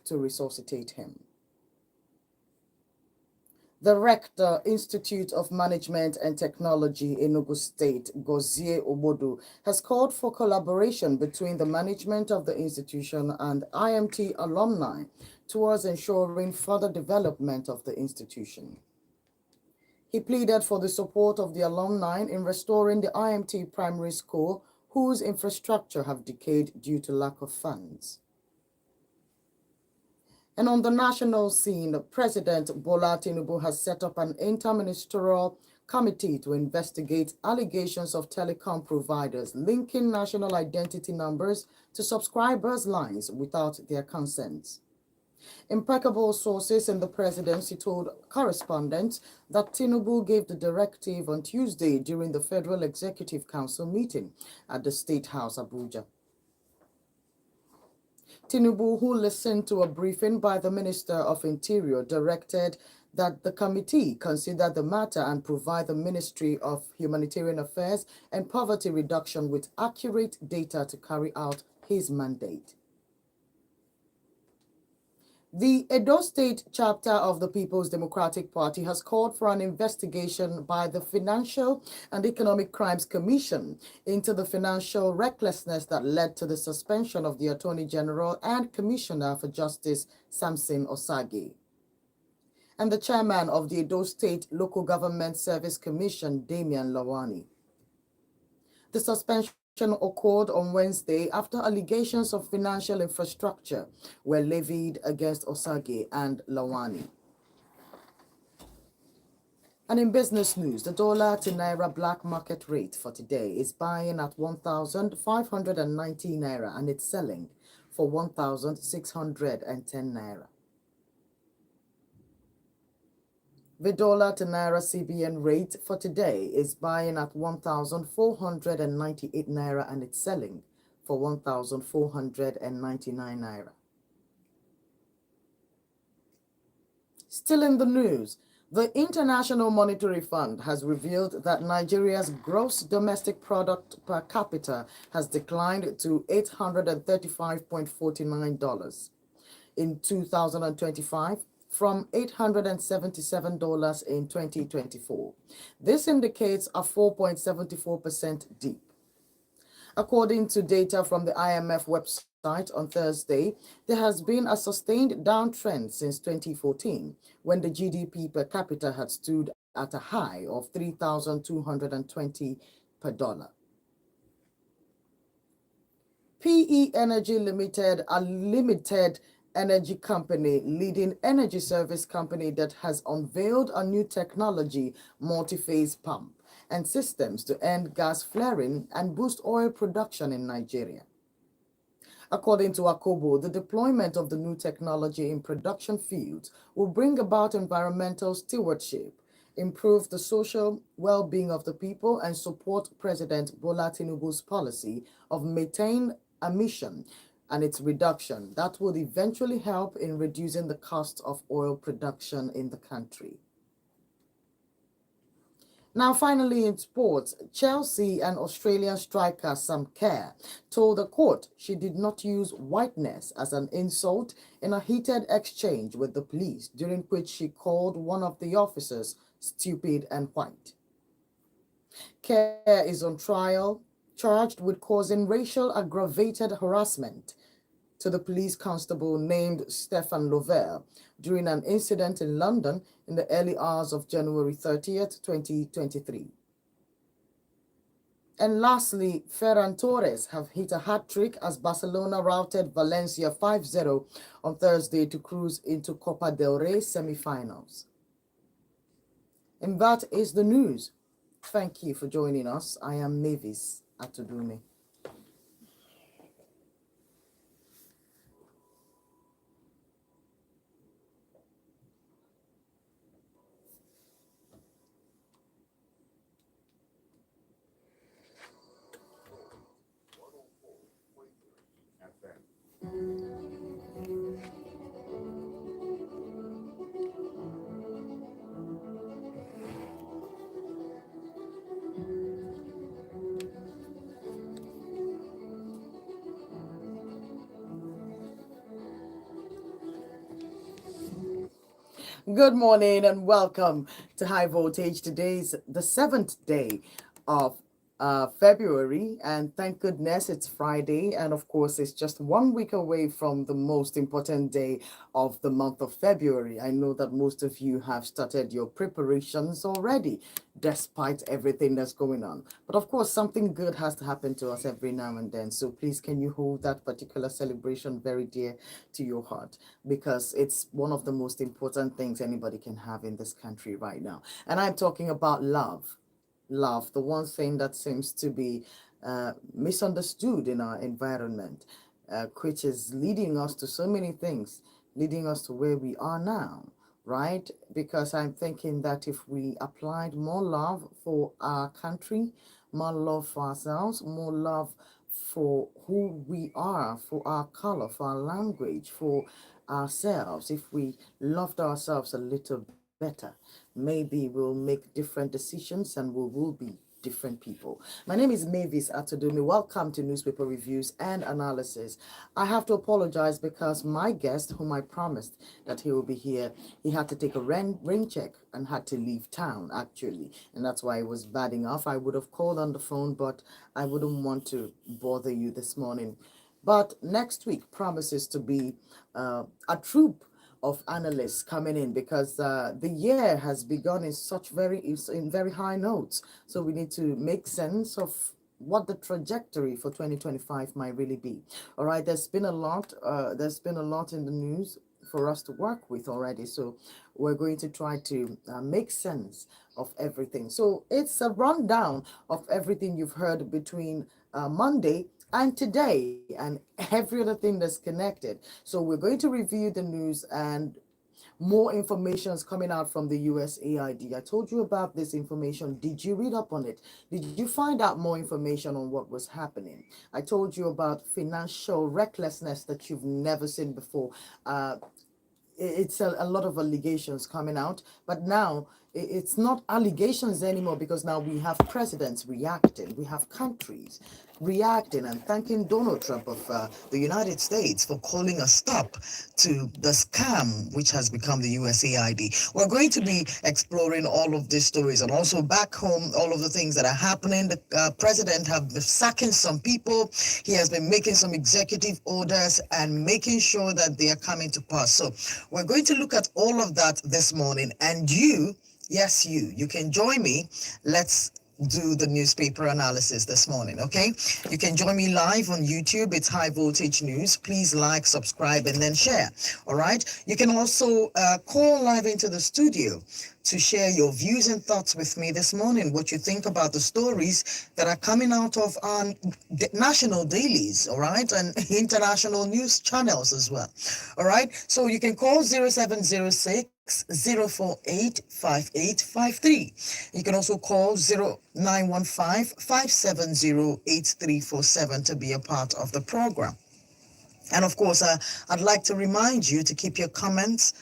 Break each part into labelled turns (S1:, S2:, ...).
S1: to resuscitate him. The Rector, Institute of Management and Technology, Enugu State, Gozie Obodo, has called for collaboration between the management of the institution and IMT alumni towards ensuring further development of the institution. He pleaded for the support of the alumni in restoring the IMT primary school, whose infrastructure have decayed due to lack of funds. And on the national scene, President Bola Tinubu has set up an interministerial committee to investigate allegations of telecom providers linking national identity numbers to subscribers' lines without their consent. Impeccable sources in the presidency told correspondents that Tinubu gave the directive on Tuesday during the Federal Executive Council meeting at the State House, Abuja. Tinubu, who listened to a briefing by the Minister of Interior, directed that the committee consider the matter and provide the Ministry of Humanitarian Affairs and Poverty Reduction with accurate data to carry out his mandate. The Edo State chapter of the People's Democratic Party has called for an investigation by the Financial and Economic Crimes Commission into the financial recklessness that led to the suspension of the Attorney General and Commissioner for Justice, Samson Osage. And the chairman of the Edo State Local Government Service Commission, Damian Lawani. The suspension occurred on Wednesday after allegations of financial infrastructure were levied against Osage and Lawani. And in business news, the dollar to naira black market rate for today is buying at 1,590 naira and it's selling for 1,610 naira. The dollar to naira CBN rate for today is buying at 1,498 naira and it's selling for 1,499 naira. Still in the news, the International Monetary Fund has revealed that Nigeria's gross domestic product per capita has declined to $835.49 in 2025. From $877 in 2024. This indicates a 4.74% dip. According to data from the IMF website on Thursday, there has been a sustained downtrend since 2014, when the GDP per capita had stood at a high of 3,220 per dollar. PE Energy Limited, a limited energy company, leading energy service company that has unveiled a new technology, multi-phase pump, and systems to end gas flaring and boost oil production in Nigeria. According to Akobo, the deployment of the new technology in production fields will bring about environmental stewardship, improve the social well-being of the people, and support President Bola Tinubu's policy of methane emission and its reduction that would eventually help in reducing the cost of oil production in the country. Now, finally, in sports, Chelsea and Australian striker Sam Kerr told the court she did not use whiteness as an insult in a heated exchange with the police, during which she called one of the officers stupid and white. Kerr is on trial, charged with causing racial aggravated harassment to the police constable named Stefan Lovell during an incident in London in the early hours of January 30th, 2023. And lastly, Ferran Torres have hit a hat-trick as Barcelona routed Valencia 5-0 on Thursday to cruise into Copa del Rey semi-finals. And that is the news. Thank you for joining us. I am Mavis Atudumi. Good morning and welcome to High Voltage. Today's the seventh day of February, and thank goodness it's Friday. And of course, it's just 1 week away from the most important day of the month of February. I know that most of you have started your preparations already, despite everything that's going on. But of course, something good has to happen to us every now and then. So please, can you hold that particular celebration very dear to your heart? Because it's one of the most important things anybody can have in this country right now. And I'm talking about love. Love, the one thing that seems to be misunderstood in our environment, which is leading us to so many things, leading us to where we are now, right? Because I'm thinking that if we applied more love for our country, more love for ourselves, more love for who we are, for our color, for our language, for ourselves, if we loved ourselves a little better, maybe we'll make different decisions and we will be different people. My name is Mavis Atodumi. Welcome to Newspaper Reviews and Analysis. I have to apologize because my guest, whom I promised that he will be here, he had to take a rain check and had to leave town actually, and that's why he was batting off. I would have called on the phone, but I wouldn't want to bother you this morning. But next week promises to be a troop of analysts coming in because the year has begun in very high notes. So we need to make sense of what the trajectory for 2025 might really be. All right, there's been a lot. There's been a lot in the news for us to work with already. So we're going to try to make sense of everything. So it's a rundown of everything you've heard between Monday and today and every other thing that's connected. So we're going to review the news, and more information is coming out from the USAID. I told you about this information. Did you read up on it? Did you find out more information on what was happening? I told you about financial recklessness that you've never seen before. It's a lot of allegations coming out, but now it's not allegations anymore because now we have presidents reacting, we have countries reacting and thanking Donald Trump of the United States for calling a stop to the scam which has become the USAID. We're going to be exploring all of these stories, and also back home, all of the things that are happening. The president have been sacking some people. He has been making some executive orders and making sure that they are coming to pass. So we're going to look at all of that this morning, and you, yes, you can join me. Let's do the newspaper analysis this morning, okay? You can join me live on YouTube. It's High Voltage News. Please like, subscribe, and then share, all right? You can also call live into the studio to share your views and thoughts with me this morning, what you think about the stories that are coming out of our national dailies, all right, and international news channels as well, all right? So you can call 0706 048 5853. You can also call 0915 570 8347 to be a part of the program. And of course, I'd like to remind you to keep your comments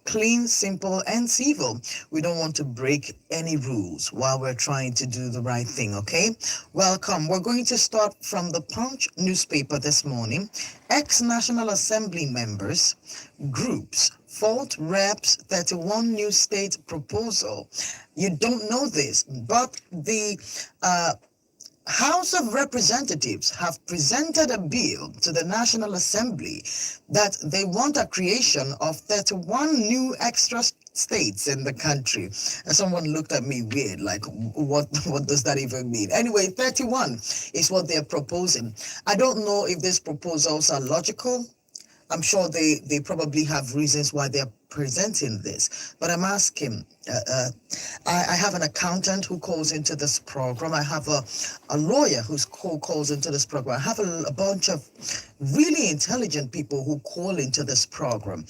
S1: clean, simple, and civil. We don't want to break any rules while we're trying to do the right thing, okay? Welcome. We're going to start from the Punch newspaper this morning. Ex-National Assembly members, groups, fault reps 31 new state proposal. You don't know this, but the House of Representatives have presented a bill to the National Assembly that they want a creation of 31 new extra states in the country. And someone looked at me weird, like, what does that even mean? Anyway, 31 is what they're proposing. I don't know if these proposals are logical. I'm sure they probably have reasons why they're presenting this, but I'm asking, I have an accountant who calls into this program. I have a lawyer who calls into this program. I have a bunch of really intelligent people who call into this program.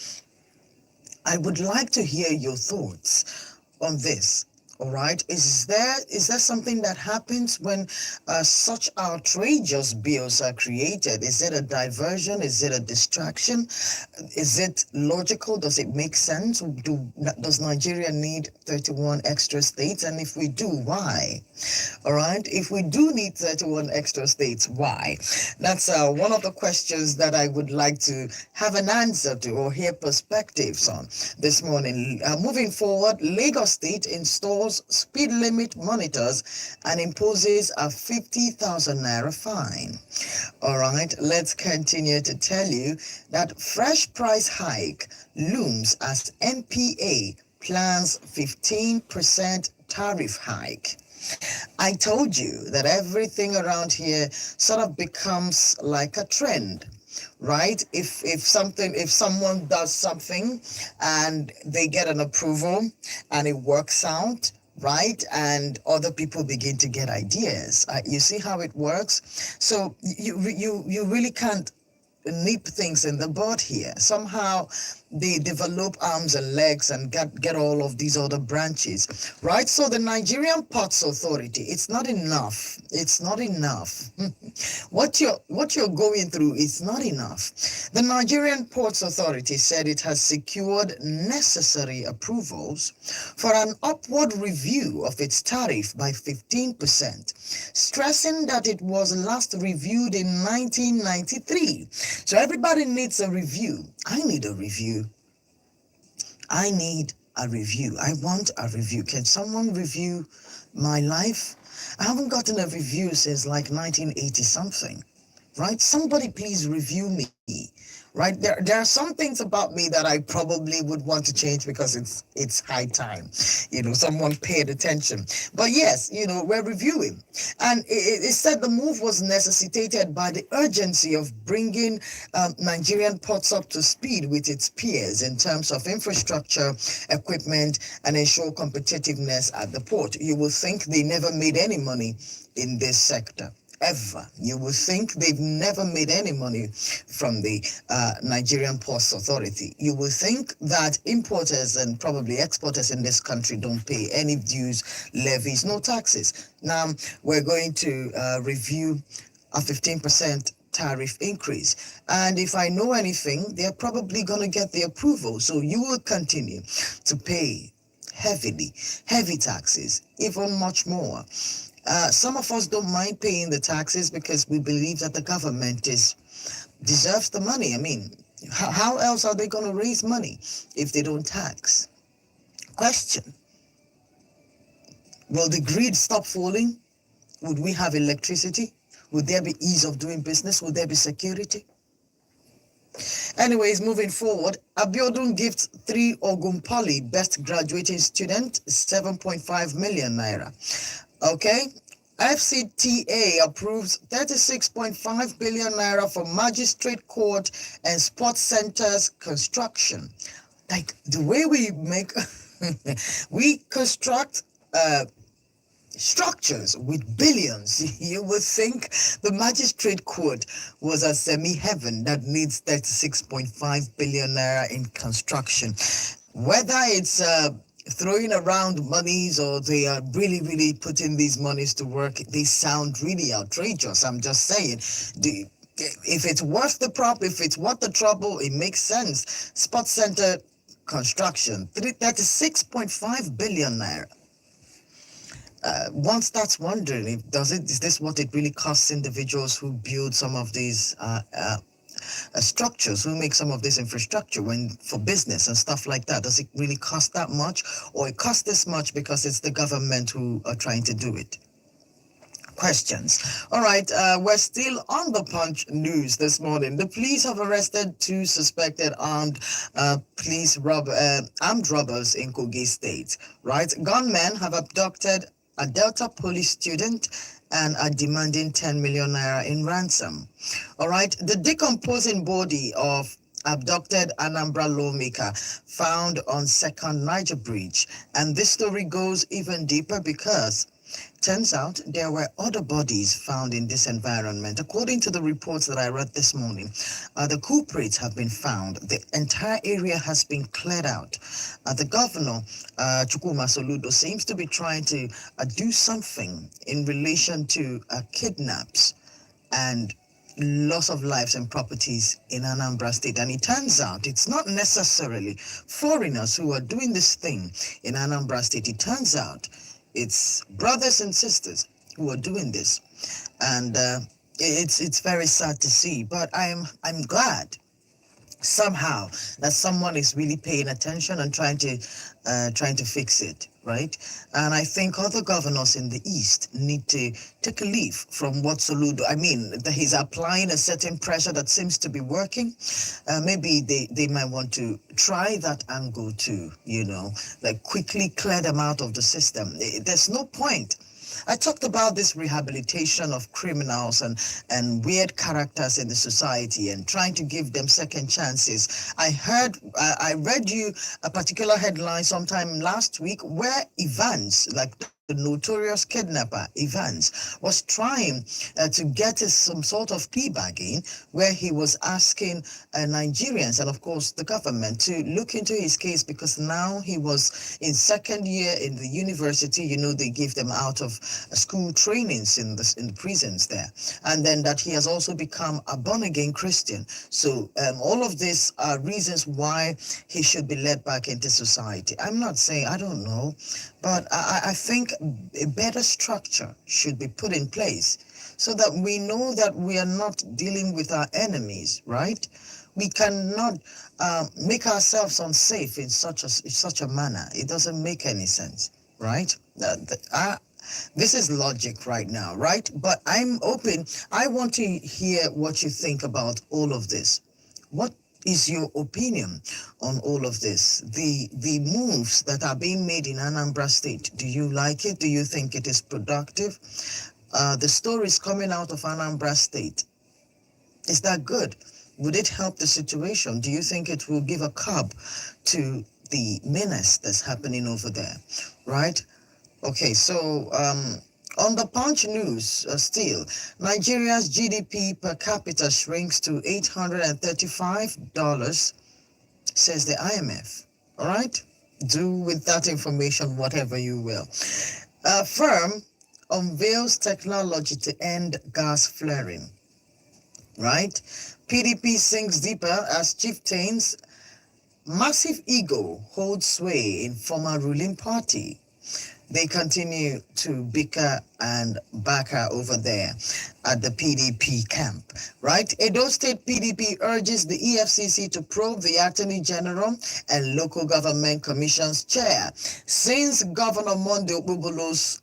S1: I would like to hear your thoughts on this. All right. Is there something that happens when such outrageous bills are created? Is it a diversion? Is it a distraction? Is it logical? Does it make sense? Does Nigeria need 31 extra states? And if we do, why? All right. If we do need 31 extra states, why? That's one of the questions that I would like to have an answer to or hear perspectives on this morning. Moving forward, Lagos State installs speed limit monitors and imposes a 50,000 naira fine. All right, let's continue to tell you that fresh price hike looms as NPA plans 15% tariff hike. I told you that everything around here sort of becomes like a trend, right? If someone does something and they get an approval and it works out, right, and other people begin to get ideas. You see how it works? So you really can't nip things in the bud here. Somehow they develop arms and legs and get all of these other branches, right? So the Nigerian Ports Authority, it's not enough. It's not enough. What you're going through is not enough. The Nigerian Ports Authority said it has secured necessary approvals for an upward review of its tariff by 15%, stressing that it was last reviewed in 1993. So everybody needs a review. I need a review. I need a review. I want a review. Can someone review my life? I haven't gotten a review since like 1980 something, right? Somebody please review me, right? There are some things about me that I probably would want to change because it's high time, someone paid attention. But yes, we're reviewing. And it said the move was necessitated by the urgency of bringing Nigerian ports up to speed with its peers in terms of infrastructure, equipment, and ensure competitiveness at the port. You will think they never made any money in this sector. Ever. You would think they've never made any money from the Nigerian Ports Authority. You would think that importers and probably exporters in this country don't pay any dues, levies, no taxes. Now, we're going to review a 15% tariff increase. And if I know anything, they're probably going to get the approval. So you will continue to pay heavy taxes, even much more. Some of us don't mind paying the taxes because we believe that the government deserves the money. I mean, how else are they going to raise money if they don't tax? Question: will the grid stop falling? Would we have electricity? Would there be ease of doing business? Would there be security? Anyways, moving forward, Abiodun gives 3 Ogun Poly best graduating student 7.5 million naira. Okay, FCTA approves 36.5 billion naira for magistrate court and sports centers construction. Like the way we make, we construct structures with billions. You would think the magistrate court was a semi-heaven that needs 36.5 billion naira in construction. Whether it's throwing around monies or they are really putting these monies to work, they sound really outrageous. I'm just saying, if it's worth the if it's worth the trouble, it makes sense. Sports center construction, 36.5 billion naira. One starts wondering, is this what it really costs individuals who build some of these structures, who make some of this infrastructure for business and stuff like that? Does it really cost that much, or it costs this much because it's the government who are trying to do it? Questions. All right, we're still on the Punch news this morning. The police have arrested 2 suspected armed robbers in Kogi State. Right, gunmen have abducted a Delta police student and are demanding 10 million naira in ransom. All right, the decomposing body of abducted Anambra lawmaker found on Second Niger Bridge. And this story goes even deeper because
S2: Turns out there were other bodies found in this environment. According to the reports that I read this morning, the culprits have been found. The entire area has been cleared out. The governor, Chukwuma Soludo, seems to be trying to do something in relation to kidnaps and loss of lives and properties in Anambra State. And it turns out it's not necessarily foreigners who are doing this thing in Anambra State. It turns out it's brothers and sisters who are doing this. And it's very sad to see, but I'm glad somehow that someone is really paying attention and trying to fix it, right? And I think other governors in the East need to take a leaf from what Soludo, I mean, that he's applying a certain pressure that seems to be working. Maybe they might want to try that angle too, like quickly clear them out of the system. There's no point. I talked about this rehabilitation of criminals and weird characters in the society and trying to give them second chances. I read you a particular headline sometime last week where Evans, like the notorious kidnapper Evans, was trying to get some sort of plea bargain where he was asking Nigerians and of course the government to look into his case because now he was in second year in the university. They give them out of school trainings in the prisons there, and then that he has also become a born-again Christian. So all of these are reasons why he should be led back into society. I'm not saying, I don't know, but I think a better structure should be put in place so that we know that we are not dealing with our enemies, right? We cannot make ourselves unsafe in such a manner. It doesn't make any sense, right? This is logic right now, right? But I'm open. I want to hear what you think about all of this. What is your opinion on all of this? The moves that are being made in Anambra State, do you like it? Do you think it is productive? The stories coming out of Anambra State, is that good? Would it help the situation? Do you think it will give a curb to the menace that's happening over there, right? Okay, so on the Punch News, still, Nigeria's GDP per capita shrinks to $835, says the IMF. All right? Do with that information whatever you will. A firm unveils technology to end gas flaring. Right? PDP sinks deeper as chieftains' massive ego holds sway in former ruling party. They continue to bicker and backer over there at the PDP camp, right? Edo State PDP urges the EFCC to probe the Attorney General and local government commission's chair since Governor Monday Okpebholo's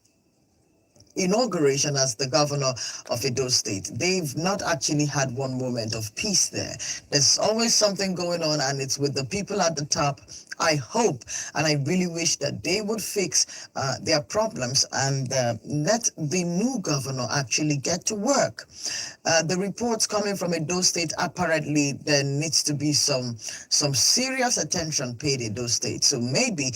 S2: inauguration as the governor of Edo State. They've not actually had one moment of peace there. There's always something going on, and it's with the people at the top. I hope and I really wish that they would fix their problems and let the new governor actually get to work. The reports coming from Edo State, apparently there needs to be some serious attention paid in Edo State. So maybe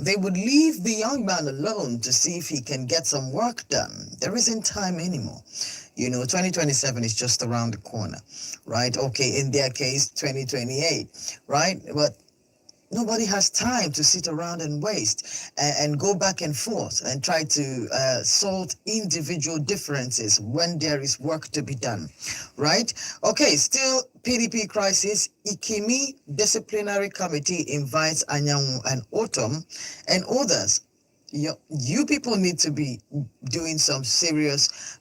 S2: they would leave the young man alone to see if he can get some work done. There isn't time anymore. 2027 is just around the corner, right? Okay, in their case, 2028, right? But nobody has time to sit around and waste and go back and forth and try to solve individual differences when there is work to be done, right? Okay, still PDP crisis. Ikimi Disciplinary Committee invites Anyanwu and Autumn and others. You people need to be doing some serious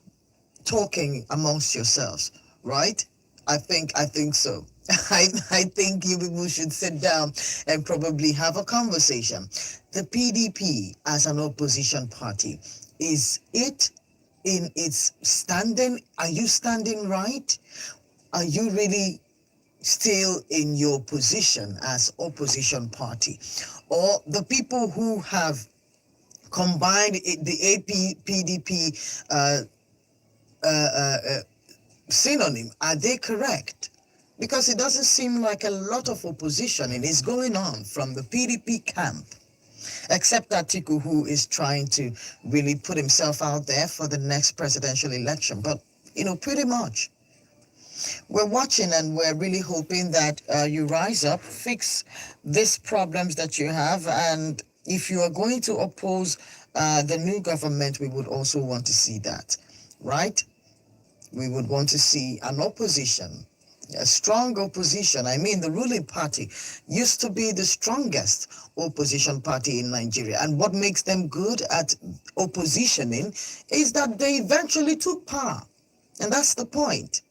S2: talking amongst yourselves, right? I think so. I think you people should sit down and probably have a conversation. The PDP as an opposition party, is it in its standing? Are you standing right? Are you really still in your position as opposition party? Or the people who have combined the AP PDP synonym, are they correct? Because it doesn't seem like a lot of opposition is going on from the PDP camp. except Atiku, who is trying to really put himself out there for the next presidential election. But, pretty much. We're watching and we're really hoping that you rise up, fix these problems that you have. And if you are going to oppose the new government, we would also want to see that, right? We would want to see an opposition, a strong opposition. I mean, the ruling party used to be the strongest opposition party in Nigeria. And what makes them good at oppositioning is that they eventually took power. And that's the point.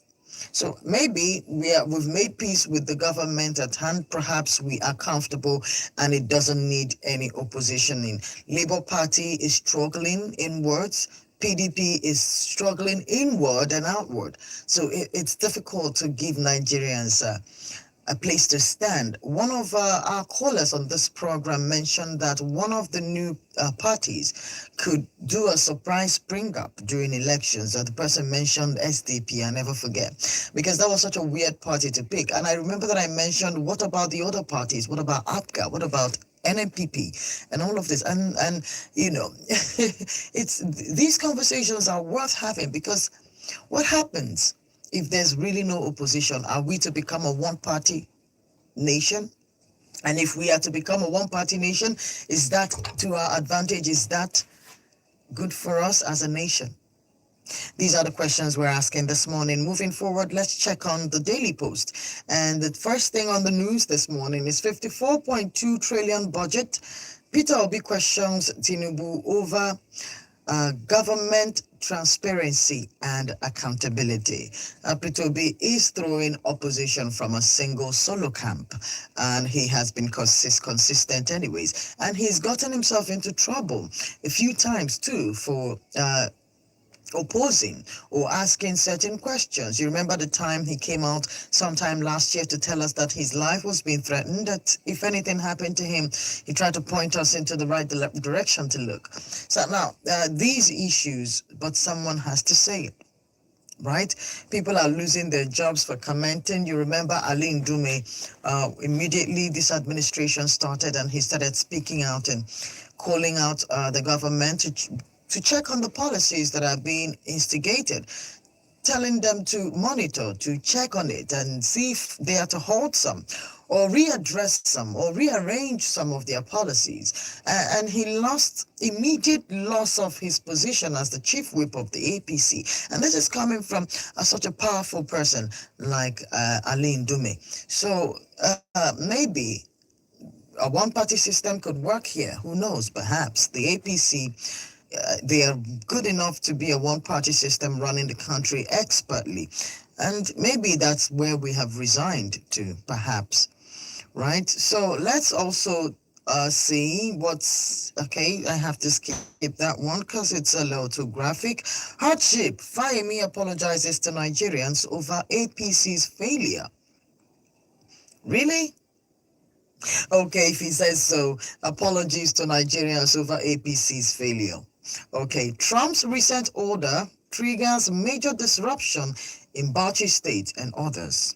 S2: So maybe we've made peace with the government at hand. Perhaps we are comfortable and it doesn't need any opposition in. Labour Party is struggling inwards. PDP is struggling inward and outward. So it's difficult to give Nigerians a place to stand. One of our callers on this program mentioned that one of the new parties could do a surprise spring up during elections. The person mentioned SDP, I never forget, because that was such a weird party to pick. And I remember that I mentioned, what about the other parties? What about APGA? What about NMPP and all of this? And it's these conversations are worth having, because what happens if there's really no opposition? Are we to become a one-party nation? And if we are to become a one-party nation, is that to our advantage? Is that good for us as a nation? These are the questions we're asking this morning. Moving forward, let's check on the Daily Post. And the first thing on the news this morning is 54.2 trillion budget. Peter Obi questions Tinubu over government transparency and accountability. Peter Obi is throwing opposition from a single solo camp, and he has been consistent anyways. And he's gotten himself into trouble a few times too for opposing or asking certain questions. You remember the time he came out sometime last year to tell us that his life was being threatened, that if anything happened to him, he tried to point us into the right direction to look. So now, these issues, but someone has to say it. Right? People are losing their jobs for commenting. You remember Ali Ndume, immediately this administration started and he started speaking out and calling out the government to check on the policies that are being instigated, telling them to monitor, to check on it and see if they are to halt some or readdress some or rearrange some of their policies. And he immediate loss of his position as the chief whip of the APC. And this is coming from such a powerful person like Ali Ndume. So maybe a one-party system could work here. Who knows? Perhaps the APC, they are good enough to be a one-party system running the country expertly. And maybe that's where we have resigned to, perhaps. Right? So let's also see what's... Okay, I have to skip that one because it's a little too graphic. Hardship. Fayemi apologizes to Nigerians over APC's failure. Really? Okay, if he says so, apologies to Nigerians over APC's failure. Okay, Trump's recent order triggers major disruption in Bauchi State and others.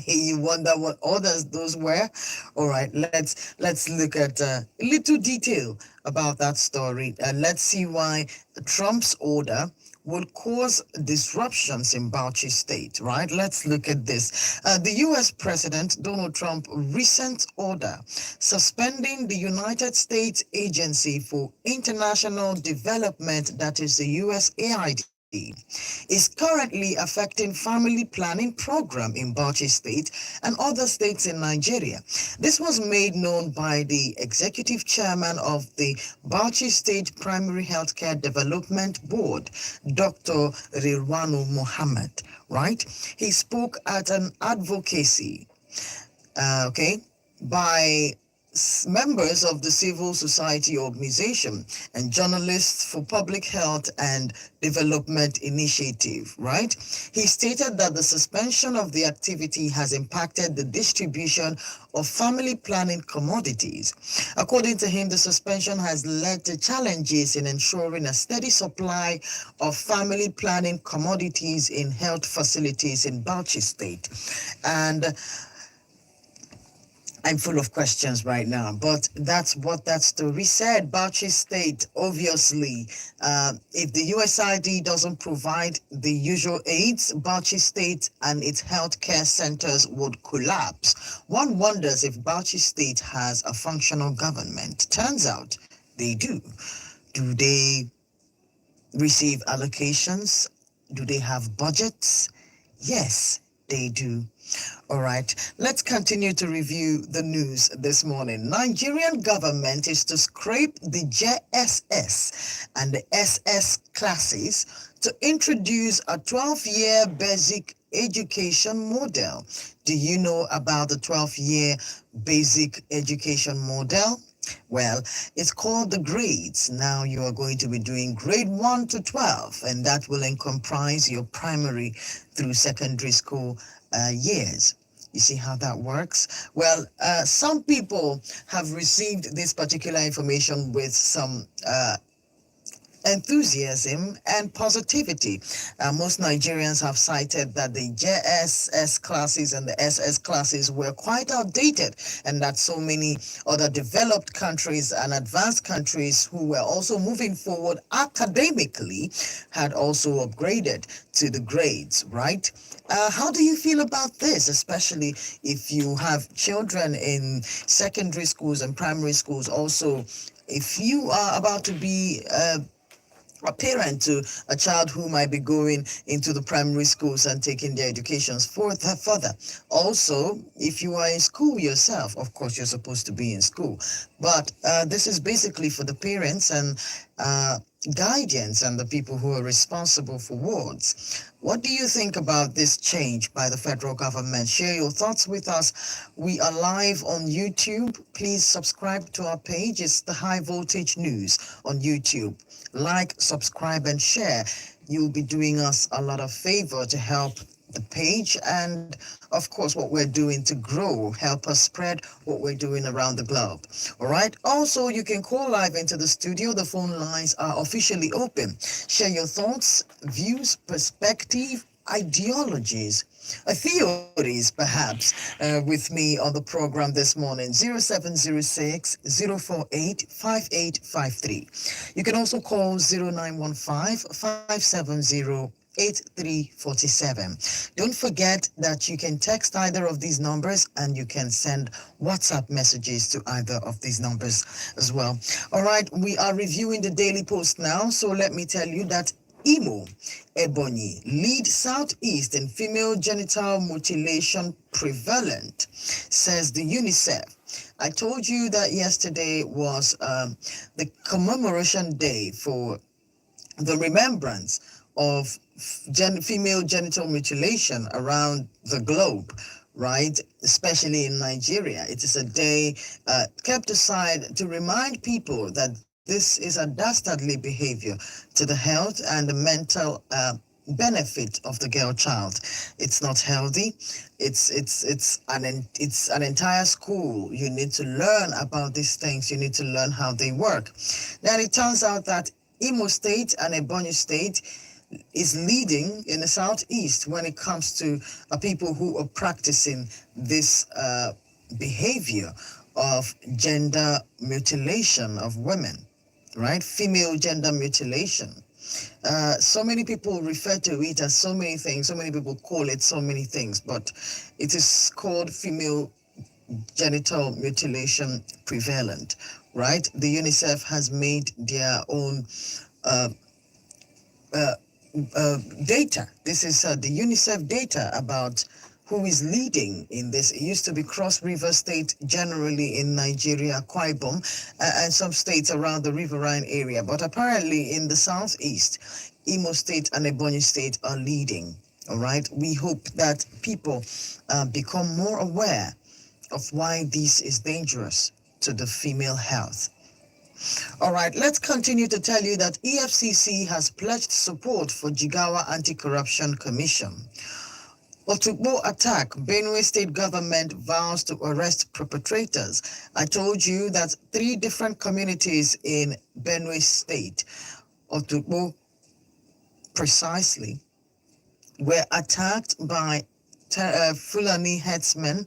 S2: You wonder what orders those were? All right, let's look at a little detail about that story. Let's see why Trump's order will cause disruptions in Bauchi State, right? Let's look at this. The U.S. President Donald Trump recent order suspending the United States Agency for International Development, that is the USAID, is currently affecting family planning program in Bauchi State and other states in Nigeria. This was made known by the executive chairman of the Bauchi State Primary Healthcare Development Board, Dr. Rirwanu Mohammed, right? He spoke at an advocacy, by members of the civil society organization and journalists for public health and development initiative, right? He stated that the suspension of the activity has impacted the distribution of family planning commodities. According to him, the suspension has led to challenges in ensuring a steady supply of family planning commodities in health facilities in Bauchi State. And I'm full of questions right now, but that's what that story said. Bauchi State, obviously, if the USID doesn't provide the usual aids, Bauchi State and its healthcare centers would collapse. One wonders if Bauchi State has a functional government. Turns out they do. Do they receive allocations? Do they have budgets? Yes, they do. All right, let's continue to review the news this morning. Nigerian government is to scrape the JSS and the SS classes to introduce a 12-year basic education model. Do you know about the 12-year basic education model? Well, it's called the grades. Now you are going to be doing grade 1 to 12, and that will encompass your primary through secondary school years. You see how that works? Well, some people have received this particular information with some enthusiasm and positivity. Most Nigerians have cited that the JSS classes and the SS classes were quite outdated, and that so many other developed countries and advanced countries who were also moving forward academically had also upgraded to the grades, right? How do you feel about this, especially if you have children in secondary schools and primary schools? Also, if you are about to be a parent to a child who might be going into the primary schools and taking their educations further. Also, if you are in school yourself, of course, you're supposed to be in school. But this is basically for the parents and guardians and the people who are responsible for wards. What do you think about this change by the federal government? Share your thoughts with us. We are live on YouTube. Please subscribe to our page. It's the High Voltage News on YouTube. Like, subscribe, and share. You'll be doing us a lot of favor to help the page and, of course, what we're doing to grow, help us spread what we're doing around the globe. All right. Also, you can call live into the studio. The phone lines are officially open. Share your thoughts, views, perspective, ideologies, theories perhaps, with me on the program this morning. 0706 048 5853. You can also call 0915 570 8347. Don't forget that you can text either of these numbers, and you can send WhatsApp messages to either of these numbers as well. All right, we are reviewing the Daily Post now, so let me tell you that Imo, Ebonyi lead Southeast in female genital mutilation prevalent, says the UNICEF. I told you that yesterday was the commemoration day for the remembrance of female genital mutilation around the globe, right? Especially in Nigeria. It is a day kept aside to remind people that this is a dastardly behavior to the health and the mental benefit of the girl child. It's not healthy. It's an entire school. You need to learn about these things. You need to learn how they work. Now it turns out that Imo State and Ebonyi State is leading in the southeast when it comes to people who are practicing this behavior of gender mutilation of women, right? Female gender mutilation. So many people refer to it as so many things. So many people call it so many things, but it is called female genital mutilation prevalent, right? The UNICEF has made their own data. This is the UNICEF data about who is leading in this. It used to be Cross River State, generally in Nigeria, Akwa Ibom, and some states around the riverine area. But apparently in the southeast, Imo State and Ebonyi State are leading. All right. We hope that people become more aware of why this is dangerous to the female health. All right, let's continue to tell you that EFCC has pledged support for Jigawa Anti-Corruption Commission. Otukbo attack, Benue State government vows to arrest perpetrators. I told you that 3 different communities in Benue State, Otukbo precisely, were attacked by Fulani herdsmen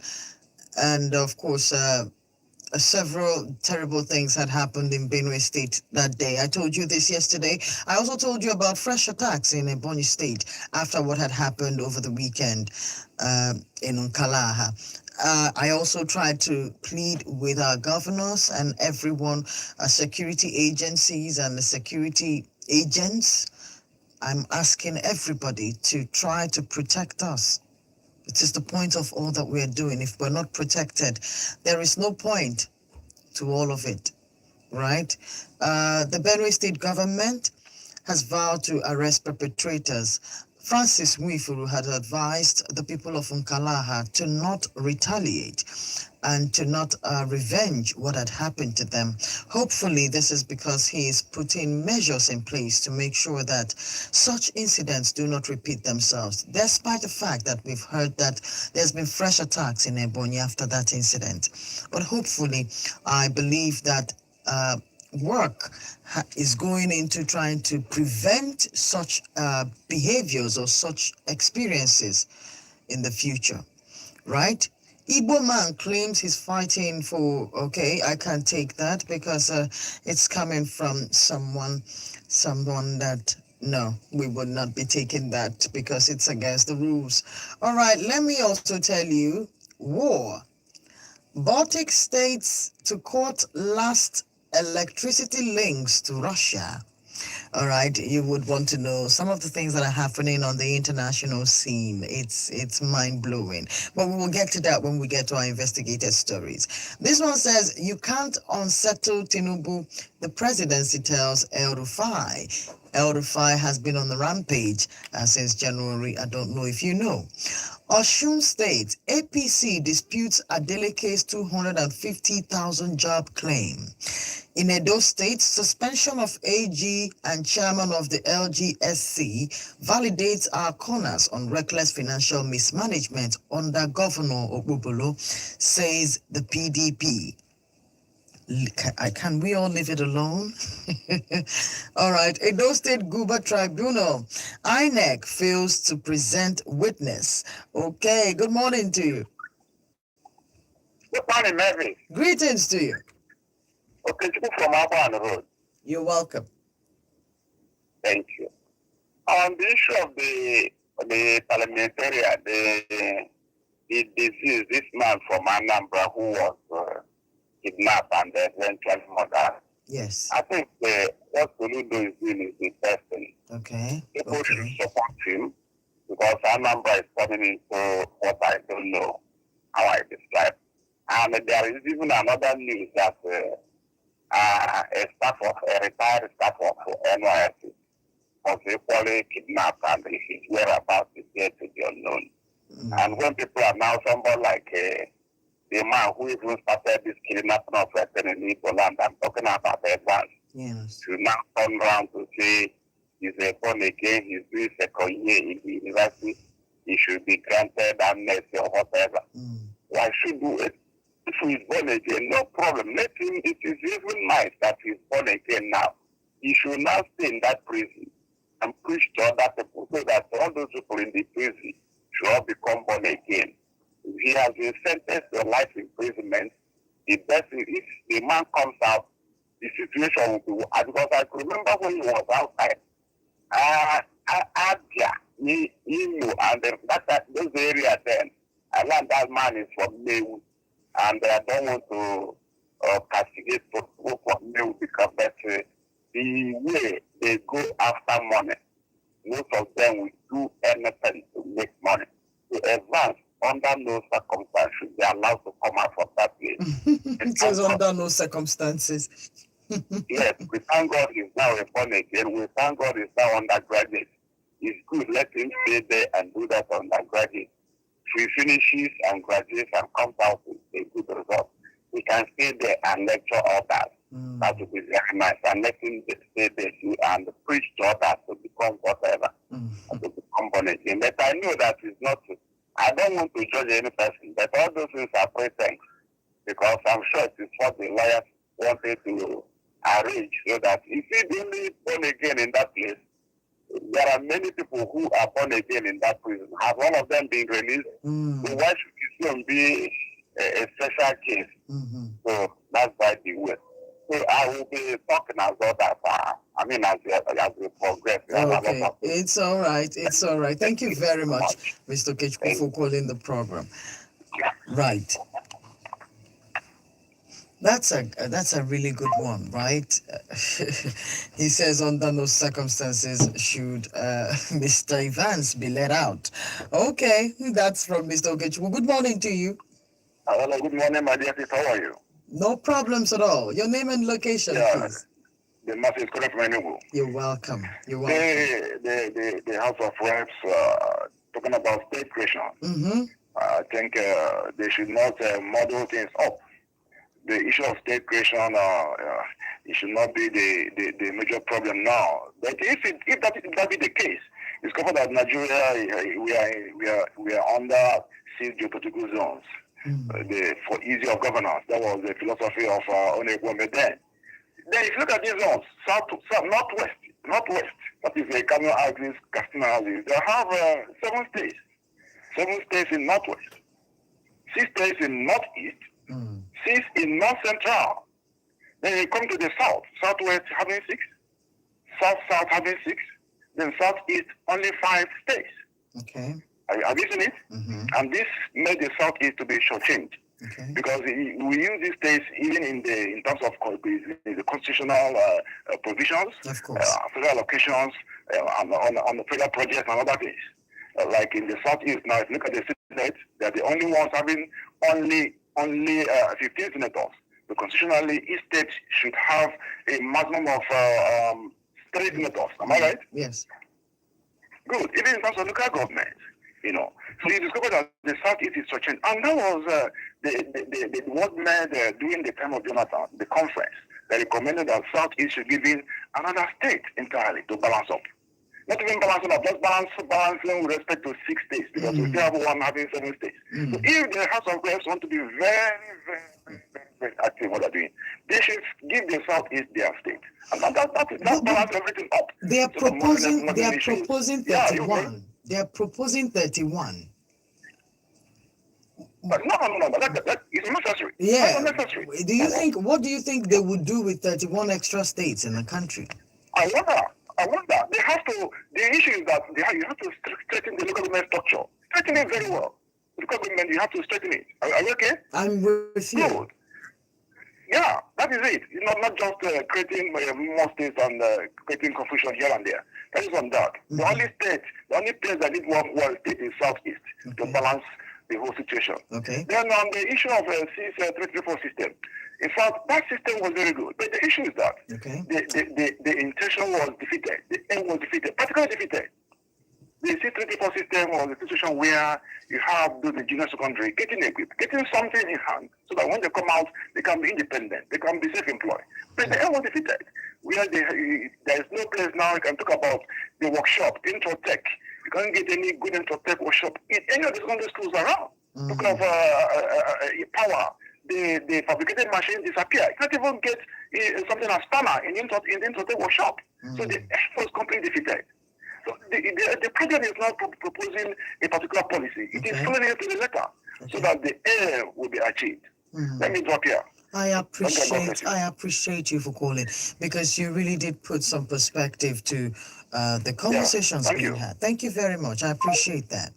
S2: And of course, several terrible things had happened in Benue State that day. I told you this yesterday. I also told you about fresh attacks in Ebonyi State after what had happened over the weekend in Unkalaha. I also tried to plead with our governors and everyone, security agencies and the security agents. I'm asking everybody to try to protect us. It is the point of all that we're doing. If we're not protected, there is no point to all of it, right? The Benue State government has vowed to arrest perpetrators. Francis Mwifuru had advised the people of Nkalaha to not retaliate and to not revenge what had happened to them. Hopefully, this is because he is putting measures in place to make sure that such incidents do not repeat themselves, despite the fact that we've heard that there's been fresh attacks in Ebonyi after that incident. But hopefully, I believe that work is going into trying to prevent such behaviors or such experiences in the future, right? Igbo man claims he's fighting for, okay, I can't take that because it's coming from someone that, no, we would not be taking that because it's against the rules. All right, let me also tell you, war. Baltic states to court last electricity links to Russia. All right, you would want to know some of the things that are happening on the international scene. It's mind-blowing. But we will get to that when we get to our investigated stories. This one says, you can't unsettle Tinubu, the presidency tells El Rufai. El Rufai has been on the rampage since January. I don't know if you know. Osun State, APC disputes Adeleke's 250,000 job claim. In Edo State, suspension of AG and chairman of the LGSC validates our corners on reckless financial mismanagement under Governor Ogbobolo, says the PDP. Can we all leave it alone? All right. Edo State Guba Tribunal. INEC fails to present witness. Okay. Good morning to you.
S3: Good morning, Mary.
S2: Greetings to you.
S3: Okay, from Alba Road.
S2: You're welcome.
S3: Thank you. On the issue of the parliamentarian, the disease, this man from Anambra who was kidnapped and eventually murdered.
S2: Yes.
S3: I think what Soludo is doing is the best thing.
S2: Okay.
S3: People should support him because Anambra is coming into what I don't know how I describe. And there is even another news that a retired staff of NYSC was equally kidnapped and his whereabouts is yet to be unknown. And when people are now somebody like the man who even started this kidnapping of person in Igbo land, I'm talking about advance, to now turn around to say he's a born again, he's doing second year in the university, he should be granted amnesty or whatever. Why should do it? If he's born again, no problem. Let him, it is even nice that he's born again now. He should now stay in that prison and preach to other people so that all those people in the prison should all become born again. If he has been sentenced to life imprisonment, the best is if the man comes out, the situation will be, because I remember when he was outside, Abia, Imo, and those areas then, I learned that man is from Mewu. And I don't want to castigate people from them because that's the way they go after money. Most of them will do anything to make money. To advance under no circumstances should be allowed to come out from that place.
S2: It says under no circumstances.
S3: Yes, we thank God he's now a born again. We thank God he's now undergraduate. It's good. Let him stay there and do that undergraduate. If he finishes and graduates and comes out with a good result, we can stay there and lecture others. That would be very nice. And let him stay there and preach to others to become whatever, to become born again. But I know that it's not, I don't want to judge any person, but all those things are pretense because I'm sure it is what the lawyers wanted to arrange so that if he only born again in that place, there are many people who are born again in that prison. Have all of them been released? So why should his son be a special case.
S2: Mm-hmm.
S3: So that's by the way. So I will be talking as well that as we progress. We have a lot
S2: Okay,
S3: of things.
S2: it's all right. It's all right. Thank you very
S3: So
S2: much,
S3: much.
S2: Mr. Kechku,
S3: Thank
S2: for calling the program. Right. That's a really good one, right? He says under no circumstances should Mr. Evans be let out. Okay, that's from Mr. Okechukwu. Good morning to you.
S3: Hello, good morning, my dear sister. How are you?
S2: No problems at all. Your name and location,
S3: Yeah,
S2: please.
S3: the message is coming from Enugu.
S2: You're welcome. You're welcome.
S3: The House of Reps talking about state creation.
S2: Mm-hmm.
S3: I think they should not model things up. The issue of state creation it should not be the major problem now. But if that be the case, it's covered that Nigeria we are under 6 geopolitical zones. For ease of governance. That was the philosophy of Onegwome then. Then if you look at these zones, south, northwest, that is the Kano Axis, Katsina Axis, they have 7 states. 7 states in northwest, 6 states in northeast, 6 in north central. Then you come to the southwest having 6, south having 6, then southeast only 5 states.
S2: Okay.
S3: Have you seen it?
S2: Mm-hmm.
S3: And this made the southeast to be shortchanged.
S2: Okay.
S3: Because we use these states even in terms of the constitutional provisions,
S2: Of course.
S3: federal allocations, on the federal projects and other things. Like in the southeast now, if you look at the Senate, they're the only ones having only 15 senators. So constitutionally, each state should have a maximum of 3 senators. Am I right?
S2: Yes.
S3: Good. Even in terms of local government, So you discovered that the Southeast is such and that was the what made during the time of Jonathan, the conference, that recommended that Southeast should give in another state entirely to balance up. Not even balancing up, just balancing with respect to 6 states, because we still have one having 7 states. So if the House of Reps want to be very active what they're doing, they should give the Southeast their state. And that balance everything up.
S2: They are
S3: So
S2: proposing 31.
S3: Yeah,
S2: They are proposing 31.
S3: But no, that is necessary.
S2: Yeah.
S3: That's unnecessary.
S2: What do you think they would do with 31 extra states in the country?
S3: I wonder. They have to. The issue is that you have to straighten the local government structure. Straighten it very well. The local government, you have to straighten it. Are you okay?
S2: I'm with you.
S3: Good. Yeah, that is it. Not just creating more states and creating confusion here and there. That is on that. The only place that need one state is Southeast to balance the whole situation.
S2: Okay.
S3: Then on the issue of C334 system, in fact, that system was very good. But the issue is that the intention was defeated. The aim was defeated, practically defeated. The C334 system was a situation where you have those in junior secondary getting equipped, getting something in hand, so that when they come out, they can be independent, they can be self-employed. But the aim was defeated. Where there is no place now you can talk about the workshop, Introtech. You can't get any good Introtech workshop in any of the secondary schools around. Talking of power, the fabricated machines disappear. You can't even get something as spanner in the Introtech workshop. So the aim was completely defeated. So the president is not proposing a particular policy. It is following it to the letter so that the aim will be achieved. Let me drop here.
S2: I appreciate you for calling, because you really did put some perspective to the conversations being had. Thank you very much. I appreciate that.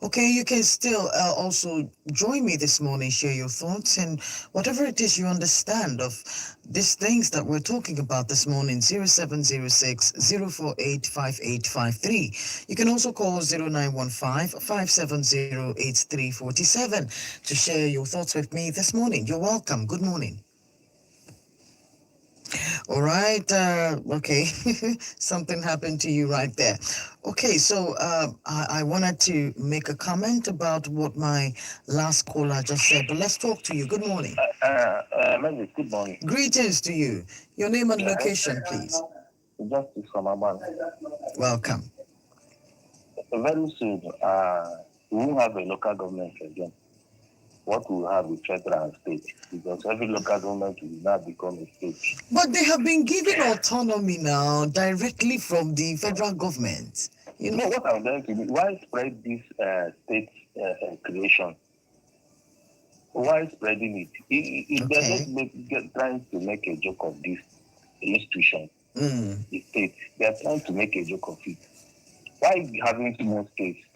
S2: Okay, you can still also join me this morning, share your thoughts and whatever it is you understand of these things that we're talking about this morning. 0706 048 5853. You can also call 0915 570 8347 to share your thoughts with me this morning. You're welcome. Good morning. All right. Okay. Something happened to you right there. Okay. So I wanted to make a comment about what my last caller just said, but let's talk to you. Good morning.
S3: Good morning.
S2: Greetings to you. Your name and location, please.
S3: Justice from Aman.
S2: Welcome.
S3: Very soon, we will have a local government again. What we have is federal and state, because every local government will now become a state.
S2: But they have been given autonomy now directly from the federal government. You know
S3: what I'm going to do? Why spread this state creation?
S4: Why spreading it? They're
S2: Okay.
S4: just trying to make a joke of this institution, the state. They're trying to make a joke of it. Why having small states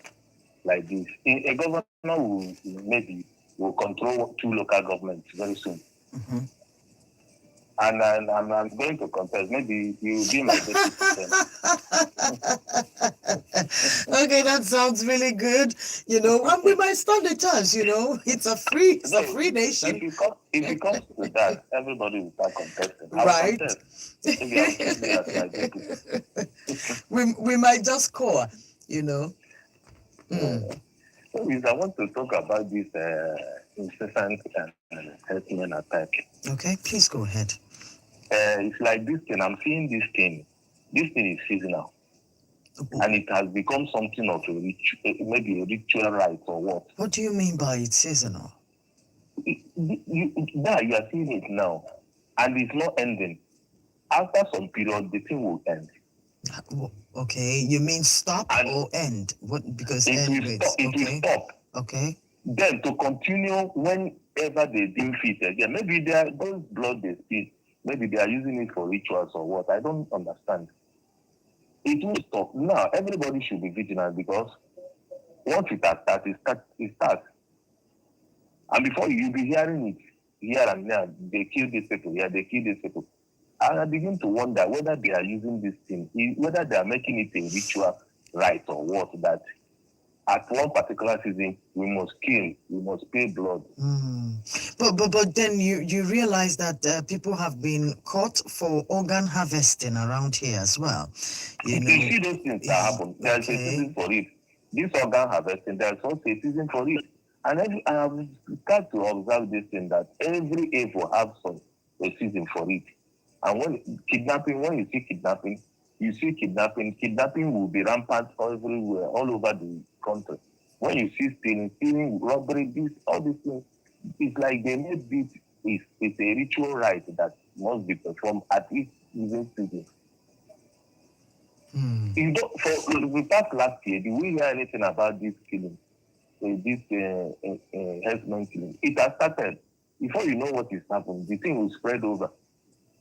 S4: like this? A governor will maybe will control 2 local governments very soon.
S2: Mm-hmm.
S4: And I'm going to contest. Maybe you will be my deputy then.
S2: Okay, that sounds really good. And we might stand a chance. It's a free nation,
S4: If it comes to that, everybody will start contesting. I will
S2: right?
S4: contest. Maybe I'll put me as my deputy.
S2: we might just score. Mm.
S4: So, I want to talk about this incessant herdsmen attack.
S2: Okay, please go ahead.
S4: It's like this thing. I'm seeing this thing. This thing is seasonal. And it has become something of a maybe a ritual rite or what.
S2: What do you mean by it's seasonal?
S4: You are seeing it now. And it's not ending. After some period, the thing will end.
S2: Okay, you mean stop or end? What? Because
S4: it will stop.
S2: Okay.
S4: Then to continue whenever they deem fit again. Maybe they are those blood they spill. Maybe they are using it for rituals or what. I don't understand. It will stop. Now everybody should be vigilant because once it has started, it starts. And before you'll be hearing it here and there, they kill these people, yeah, they kill these people. And I begin to wonder whether they are using this thing, whether they are making it a ritual right or what, that at one particular season, we must kill, we must pay blood.
S2: But then you realize that people have been caught for organ harvesting around here as well.
S4: You see those things that happen. There's a season for it. This organ harvesting, there's also a season for it. And I have started to observe this thing that every evil has a season for it. And when you see kidnapping, kidnapping will be rampant everywhere, all over the country. When you see stealing, robbery, all these things, it's like they made this it's a ritual rite that must be performed at each season. For the past last year, did we hear anything about this killing? This herdsmen killing? It has started. Before you know what is happening, the thing will spread over.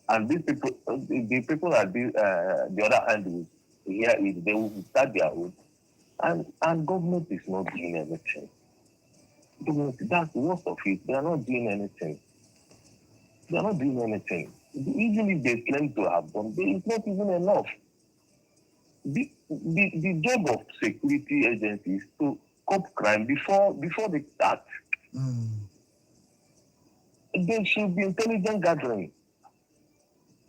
S4: And these people, the people at the other hand will hear it, they will start their own. And government is not doing anything. That's the worst of it. They are not doing anything. Even if they claim to have done, it's not even enough. The job of security agencies to cope crime before they start. There should be intelligent gathering.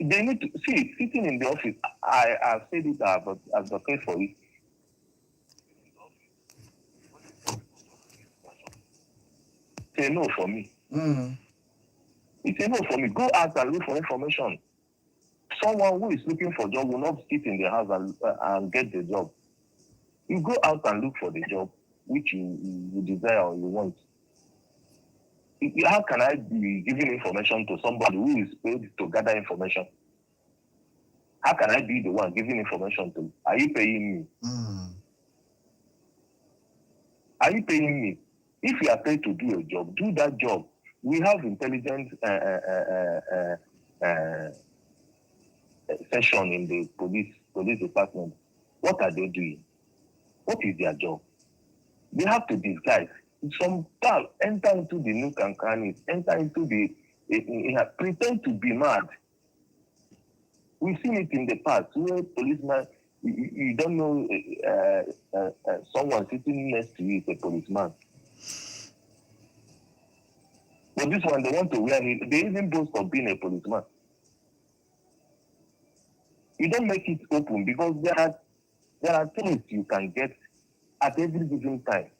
S4: They need to see sitting in the office. I have said it. I've advocated for it. It's a no for me. It's a no for me. Go out and look for information. Someone who is looking for a job will not sit in the house and get the job. You go out and look for the job which you desire or you want. How can I be giving information to somebody who is paid to gather information? How can I be the one giving information to? Are you paying me? Are you paying me? If you are paid to do a job, do that job. We have intelligence session in the police department. What are they doing? What is their job? They have to disguise. Some time enter into the nook and crannies, enter into pretend to be mad. We've seen it in the past where policemen, you don't know someone sitting next to you is a policeman. But this one, they want to wear it. They even boast of being a policeman. You don't make it open because there are things you can get at every given time.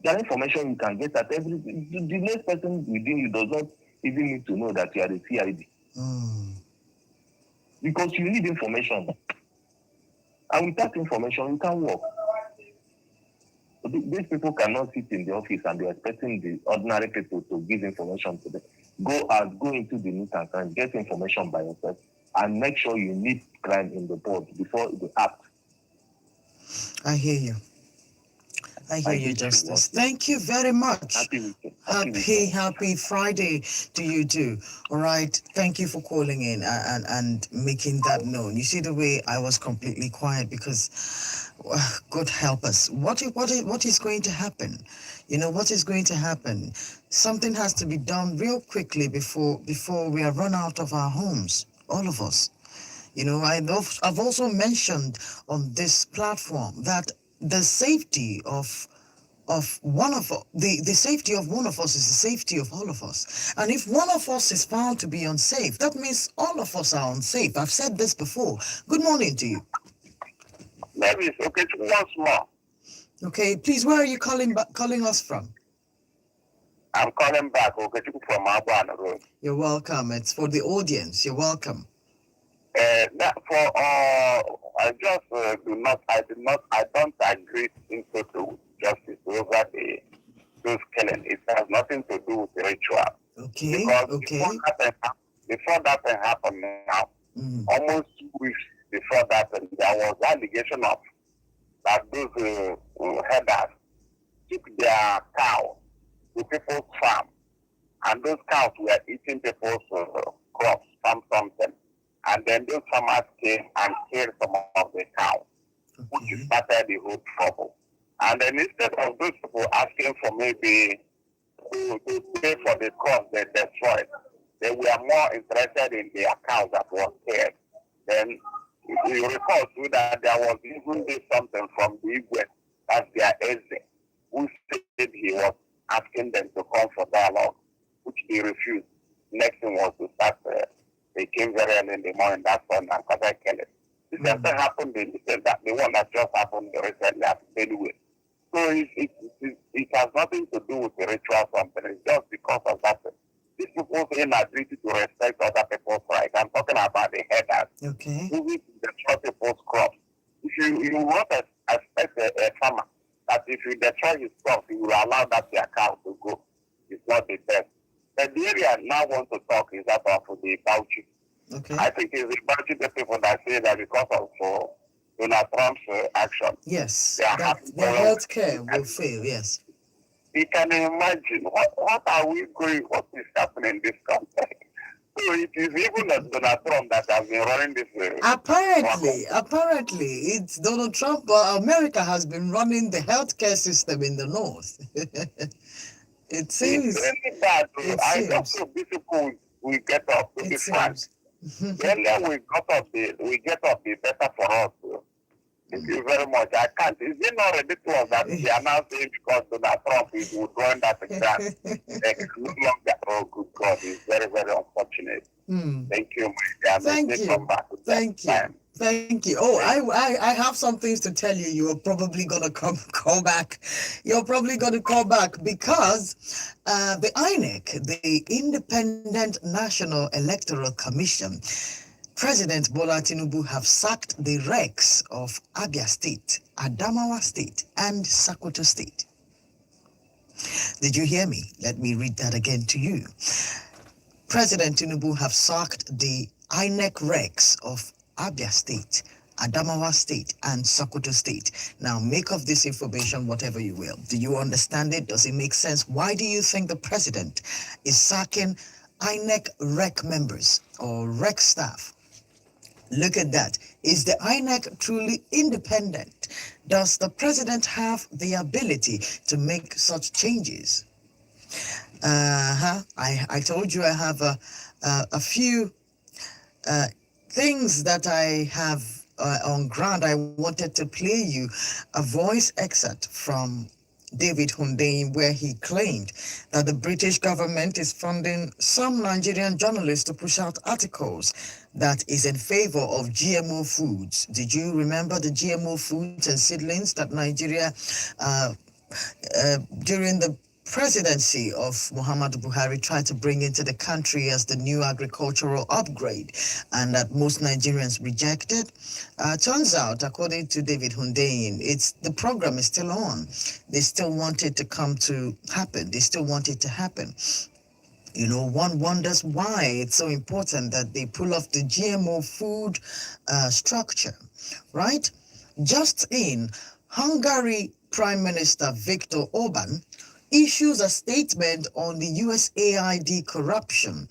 S4: There are information you can get at every. The next person within you does not even need to know that you are a CID. Because you need information. And with that information, you can work. These people cannot sit in the office and be expecting the ordinary people to give information to them. Go out, go into the nook and cranny, get information by yourself, and make sure you meet crime in the board before they act.
S2: I hear you. I hear you, Justice. Thank you very much.
S4: Happy weekend.
S2: Happy Friday to you too. All right. Thank you for calling in and making that known. You see the way I was completely quiet because God help us. What is going to happen? You know what is going to happen? Something has to be done real quickly before we are run out of our homes. All of us. You know, I've also mentioned on this platform that the safety of one of the safety of one of us is the safety of all of us. And if one of us is found to be unsafe, that means all of us are unsafe. I've said this before. Good morning to you.
S3: Maybe it's okay to once more.
S2: Okay, please, where are you calling us from?
S3: I'm calling back, okay, from Abana Road.
S2: You're welcome. It's for the audience. You're welcome.
S3: I just I don't agree into the justice over those killing. It has nothing to do with the ritual.
S2: Okay.
S3: Because before that happened now, almost 2 weeks before that, there was allegation of that those headers took their cow to people's farm, and those cows were eating people's crops, something. And then those farmers came and killed some of the cows, which started the whole trouble. And then instead of those people asking for maybe to pay for the crops they destroyed, they were more interested in their cows that were killed. Then you recall too that there was even something from the Igwe, that's their Eze, who said he was asking them to come for dialogue, which they refused. Next thing was to start. They came very early in the morning, that's when and started killing. This happened the one that just happened recently at Benue. So it has nothing to do with the ritual something. It's just because of that. These people's inability to respect other people's rights. I'm talking about the headers.
S2: Okay.
S3: Who will destroy people's crops. If you want to expect a farmer that if you destroy his crops, he will allow that their cow to go. It's not the best. But the area I now want to talk is that of the Bauchi.
S2: Okay.
S3: I think it's the Bauchi the people that say that because of Donald Trump's action.
S2: Yes. Their health care will fail, yes.
S3: You can imagine what are we going, what is happening in this country. So it is even Donald Trump that has been running this.
S2: Apparently, it's Donald Trump. America has been running the healthcare system in the north. It seems.
S3: It's really bad. I just hope these people will get up. To be frank, the earlier we get up, the better for us. Thank you very much. I can't. Is it not ridiculous that they are now saying because Donald Trump is withdrawing that exam? No longer. Oh, good God! It's very, very unfortunate. Thank you, my dear.
S2: Thank you. Oh, I have some things to tell you. You are probably gonna call back. You're probably gonna call back because the INEC, the Independent National Electoral Commission, President Bola Tinubu have sacked the recs of Abia State, Adamawa State, and Sokoto State. Did you hear me? Let me read that again to you. President Tinubu have sacked the INEC recs of Abia State, Adamawa State, and Sokoto State. Now, make of this information whatever you will. Do you understand it? Does it make sense? Why do you think the president is sacking INEC rec members or rec staff? Look at that. Is the INEC truly independent? Does the president have the ability to make such changes? I told you I have a few things that I have on ground. I wanted to play you a voice excerpt from David Hundeyin, where he claimed that the British government is funding some Nigerian journalists to push out articles that is in favor of GMO foods. Did you remember the GMO foods and seedlings that Nigeria, during the presidency of Muhammadu Buhari, tried to bring into the country as the new agricultural upgrade, and that most Nigerians rejected? Turns out, according to David Hundeyin, the program is still on. They still want it to come to happen. They still want it to happen. You know, one wonders why it's so important that they pull off the GMO food structure, right? Just in Hungary Prime Minister Viktor Orban issues a statement on the USAID corruption.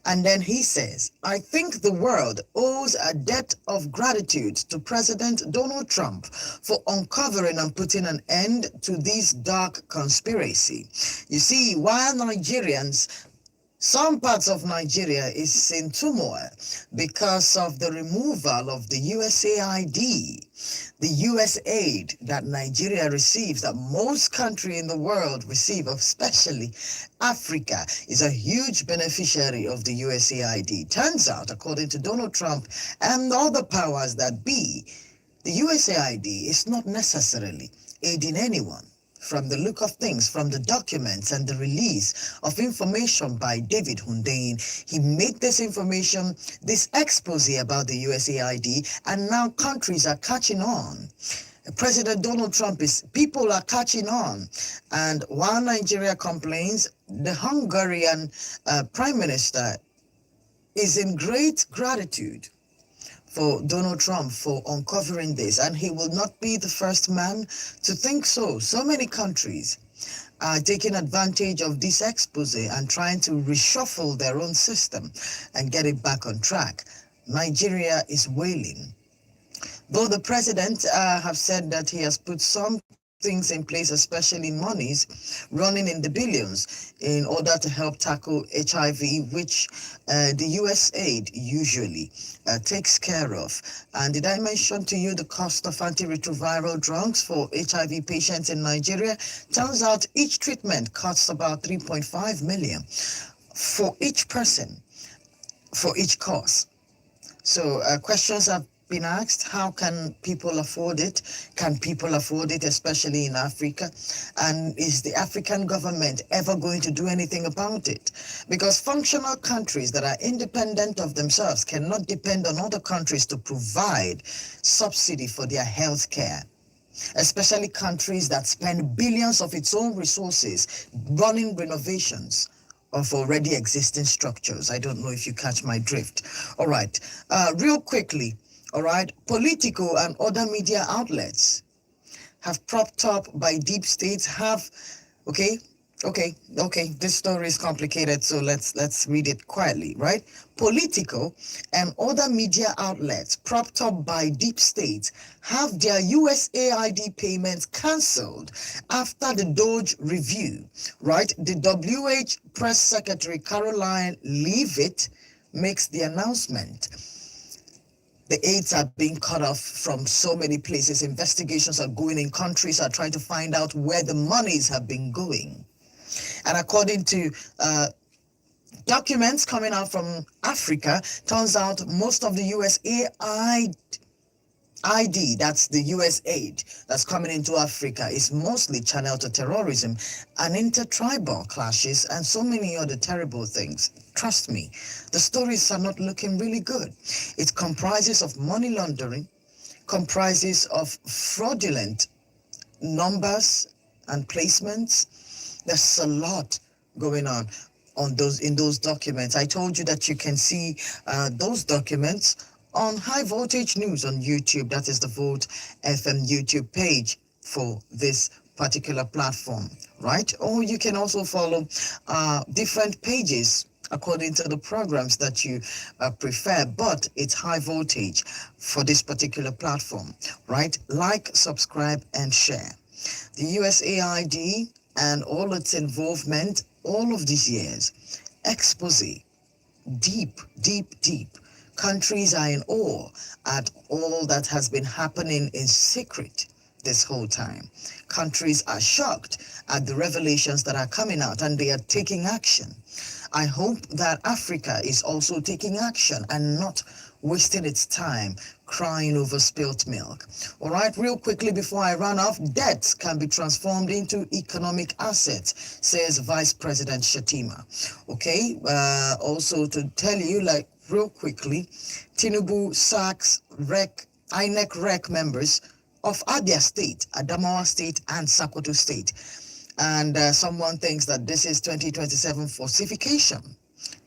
S2: And then he says, I think the world owes a debt of gratitude to President Donald Trump for uncovering and putting an end to this dark conspiracy. You see, while some parts of Nigeria is in turmoil because of the removal of the USAID, the US aid that Nigeria receives, that most countries in the world receive, especially Africa, is a huge beneficiary of the USAID. Turns out, according to Donald Trump and other powers that be, the USAID is not necessarily aiding anyone. From the look of things, from the documents and the release of information by David Hundein, he made this information, this expose about the USAID, and now countries are catching on. President Donald Trump people are catching on. And while Nigeria complains, the Hungarian Prime Minister is in great gratitude for Donald Trump for uncovering this, and he will not be the first man to think so. So many countries are taking advantage of this expose and trying to reshuffle their own system and get it back on track. Nigeria is wailing. Though the president have said that he has put some things in place, especially monies running in the billions, in order to help tackle HIV, which the US aid usually takes care of. And did I mention to you the cost of antiretroviral drugs for HIV patients in Nigeria? Turns out each treatment costs about 3.5 million for each person, for each course. So questions have been asked, how can people afford it? Can people afford it, especially in Africa? And is the African government ever going to do anything about it? Because functional countries that are independent of themselves cannot depend on other countries to provide subsidy for their health care, especially countries that spend billions of its own resources running renovations of already existing structures. I don't know if you catch my drift. All right, real quickly, all right, Politico and other media outlets have propped up by deep states have, okay, this story is complicated, so let's read it quietly, right? Politico and other media outlets propped up by deep states have their USAID payments cancelled after the Doge review, right? The WH Press Secretary Caroline Leavitt makes the announcement. The aids are being cut off from so many places. Investigations are going in. Countries are trying to find out where the monies have been going. And according to documents coming out from Africa, turns out most of the USAID, that's the US aid that's coming into Africa, is mostly channeled to terrorism and intertribal clashes and so many other terrible things. Trust me, the stories are not looking really good. It comprises of money laundering, comprises of fraudulent numbers and placements. There's a lot going on in those documents. I told you that you can see those documents on High Voltage News on YouTube. That is the Volt FM YouTube page for this particular platform, right? Or you can also follow different pages according to the programs that you prefer, but it's high voltage for this particular platform, right? Like, subscribe, and share. The USAID and all its involvement all of these years, expose, deep. Countries are in awe at all that has been happening in secret this whole time. Countries are shocked at the revelations that are coming out, and they are taking action. I hope that Africa is also taking action and not wasting its time crying over spilt milk. All right, real quickly before I run off, debts can be transformed into economic assets, says Vice President Shatima. Okay, also to tell you, like, real quickly, Tinubu sacks INEC REC members of Abia State, Adamawa State, and Sokoto State. And someone thinks that this is 2027 fortification.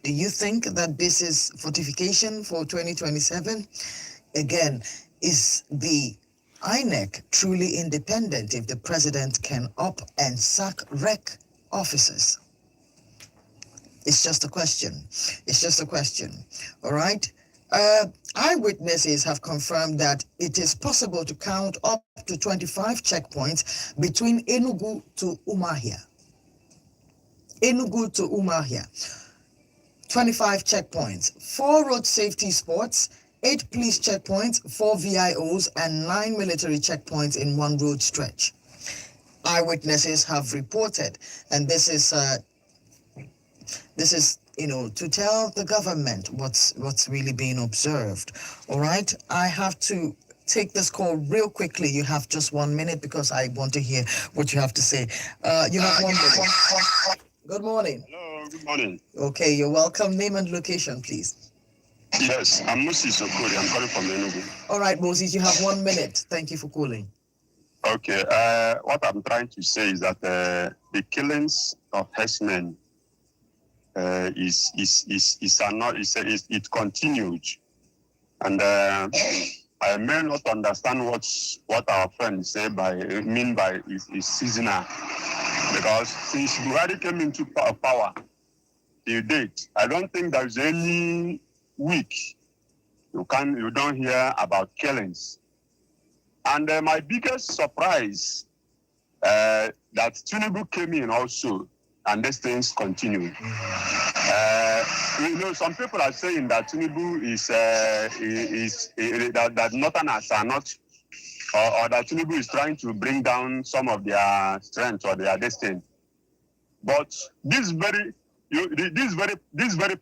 S2: Do you think that this is fortification for 2027? Again, is the INEC truly independent if the president can up and sack rec officers? It's just a question. It's just a question. All right. Eyewitnesses have confirmed that it is possible to count up to 25 checkpoints between Enugu to Umahia. Enugu to Umahia. 25 checkpoints, 4 road safety spots, 8 police checkpoints, 4 VIOs, and 9 military checkpoints in one road stretch. Eyewitnesses have reported, and this is to tell the government what's really being observed. All right, I have to take this call real quickly. You have just 1 minute because I want to hear what you have to say. You have 1 minute. Good morning.
S5: Hello, good morning.
S2: Okay, you're welcome. Name and location, please.
S5: Yes, I'm Moses Okori. I'm calling from Enugu.
S2: All right, Moses, you have 1 minute. Thank you for calling.
S5: Okay, what I'm trying to say is that the killings of herdsmen it continued, and I may not understand what our friends mean by is seasonal, because since Buhari came into power till date, I don't think there's any week you don't hear about killings. And my biggest surprise that Tinubu came in also, and these things continue. Some people are saying that Tinubu that Northerners are not, or that Tinubu is trying to bring down some of their strength or their destiny. But this very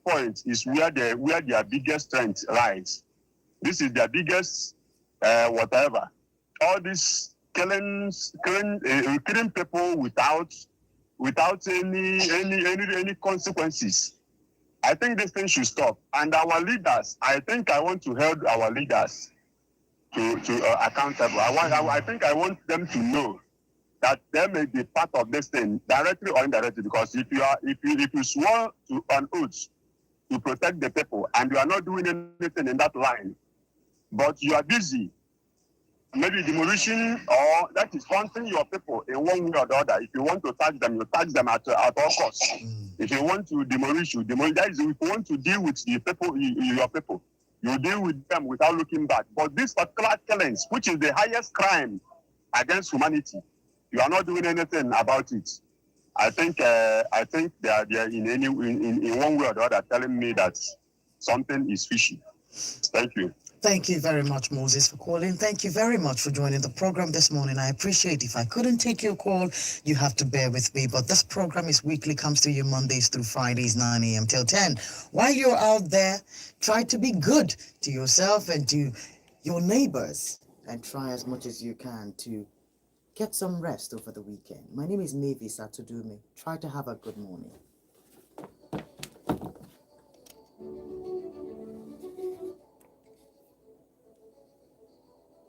S5: point is where their biggest strength lies. This is their biggest whatever. All these killing people without any consequences. I think this thing should stop. And our leaders, I want to hold our leaders to accountable. I think I want them to know that they may be part of this thing, directly or indirectly. Because if you swore to an oath to protect the people and you are not doing anything in that line, but you are busy, maybe demolition, or that is haunting your people in one way or the other. If you want to touch them, you touch them at all costs. If you want to demolish, you demolish. That is, if you want to deal with the people, your people, you deal with them without looking back. But this particular killings, which is the highest crime against humanity, you are not doing anything about it. I think they are in one way or the other telling me that something is fishy. Thank you.
S2: Thank you very much, Moses, for calling. Thank you very much for joining the program this morning. I appreciate it. If I couldn't take your call, you have to bear with me. But this program is weekly, comes to you Mondays through Fridays, 9 a.m. till 10. While you're out there, try to be good to yourself and to your neighbors. And try as much as you can to get some rest over the weekend. My name is Mavis Atudumi. Try to have a good morning.